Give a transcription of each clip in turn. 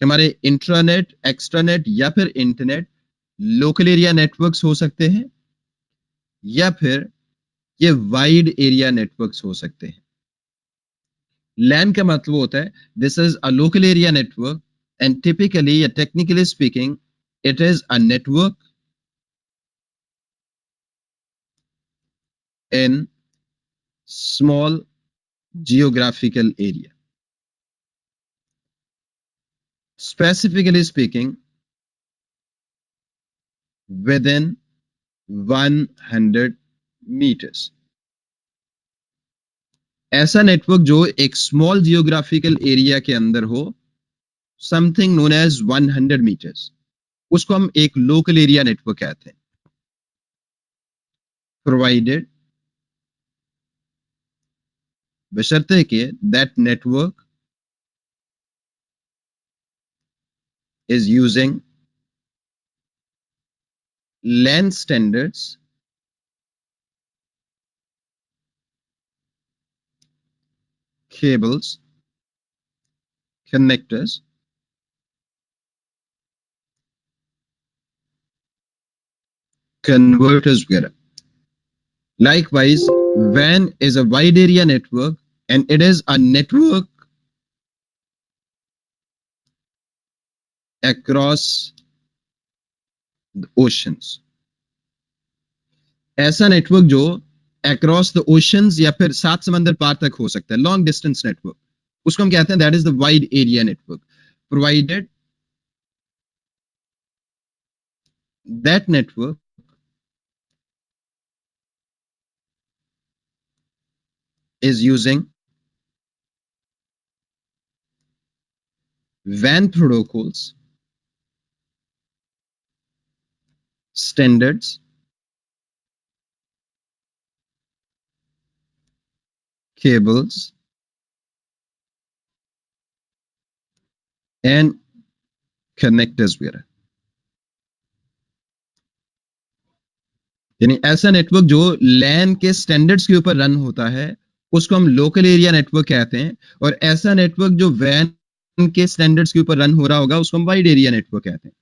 कि हमारे intranet, extranet या फिर इंटरनेट लोकल एरिया नेटवर्क्स हो सकते हैं या फिर ये वाइड एरिया नेटवर्क्स हो सकते हैं। लैन का मतलब होता है this is a local area network and typically या technically speaking it is a network in small geographical area. Specifically speaking, within 100 meters. ऐसा नेटवर्क जो एक स्मॉल जियोग्राफिकल एरिया के अंदर हो, समथिंग नोन एज 100 मीटर्स, उसको हम एक लोकल एरिया नेटवर्क कहते हैं। प्रोवाइडेड, बशर्ते कि that network is using LAN standards cables connectors converters वगैरह। Likewise, WAN is a wide area network and it is a network across the oceans। ऐसा network जो अक्रॉस द ओशंस या फिर 7 समंदर पार तक हो सकता है, लॉन्ग डिस्टेंस नेटवर्क, उसको हम कहते हैं that is the wide area network. Provided that network is using WAN protocols, standards, cables, and connectors वगैरह। यानी ऐसा नेटवर्क जो लैन के स्टैंडर्ड्स के ऊपर रन होता है उसको हम लोकल एरिया नेटवर्क कहते हैं, और ऐसा नेटवर्क जो वैन के स्टैंडर्ड्स के ऊपर रन हो रहा होगा उसको हम वाइड एरिया नेटवर्क कहते हैं।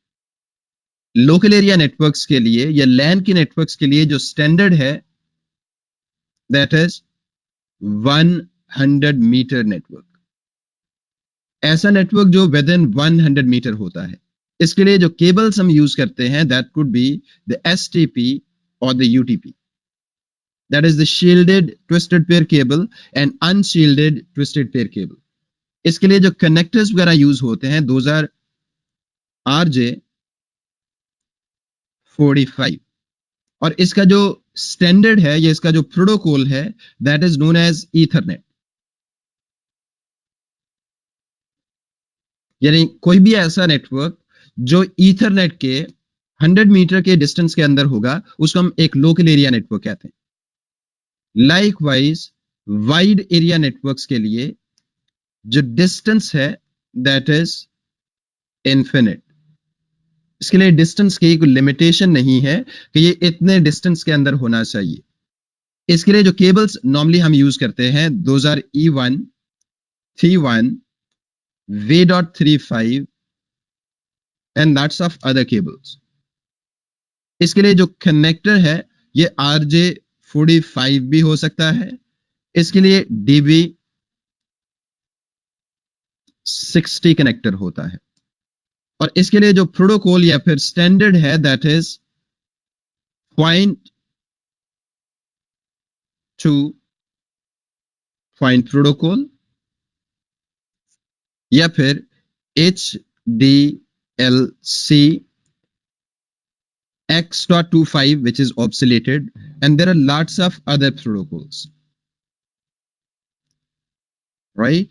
लोकल एरिया नेटवर्क्स के लिए या लैन के नेटवर्क्स के लिए जो स्टैंडर्ड है दैट इज 100 मीटर नेटवर्क। ऐसा नेटवर्क जो विद इन 100 मीटर होता है। इसके लिए जो केबल्स हम यूज करते हैं that could be the STP और the UTP, that is the shielded twisted pair cable and unshielded twisted pair cable। इसके लिए जो कनेक्टर्स वगैरह यूज होते हैं दोज आर RJ45, और इसका जो स्टैंडर्ड है या इसका जो प्रोटोकॉल है that is known as Ethernet. यानी कोई भी ऐसा नेटवर्क जो ईथरनेट के 100 मीटर के डिस्टेंस के अंदर होगा उसको हम एक लोकल एरिया नेटवर्क कहते हैं। लाइकवाइज वाइड एरिया नेटवर्क्स के लिए जो डिस्टेंस है दैट इज इन्फिनिट। इसके लिए डिस्टेंस की कोई लिमिटेशन नहीं है कि ये इतने डिस्टेंस के अंदर होना चाहिए। इसके लिए जो केबल्स नॉर्मली हम यूज करते हैं those are E1, T1, V.35 and lots of other cables. इसके लिए जो कनेक्टर है ये RJ45 भी हो सकता है, इसके लिए DB60 कनेक्टर होता है, और इसके लिए जो प्रोटोकॉल या फिर स्टैंडर्ड है दैट इज पॉइंट प्रोटोकॉल या फिर HDLC X.25 which is obsoleted, and there are lots of other protocols, right?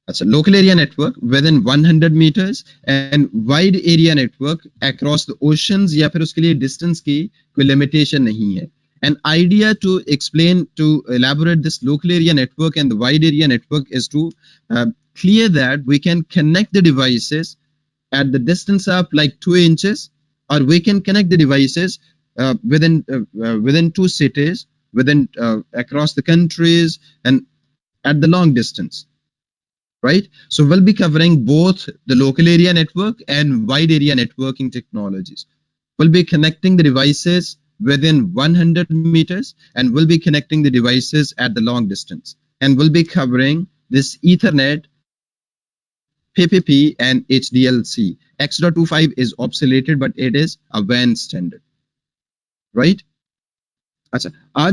अच्छा, local area network within 100 meters and wide area network across the oceans या फिर उसके लिए distance की कोई limitation नहीं है। An idea to explain, to elaborate this local area network and the wide area network is to clear that we can connect the devices at the distance of like 2 inches, or we can connect the devices within 2 cities, within across the countries and at the long distance। right? So we'll be covering both the local area network and wide area networking technologies. We'll be connecting the devices within 100 meters, and we'll be connecting the devices at the long distance. And we'll be covering this Ethernet, PPP, and HDLC. X.25 is obsoleted, but it is a WAN standard, right? अच्छा, आज हम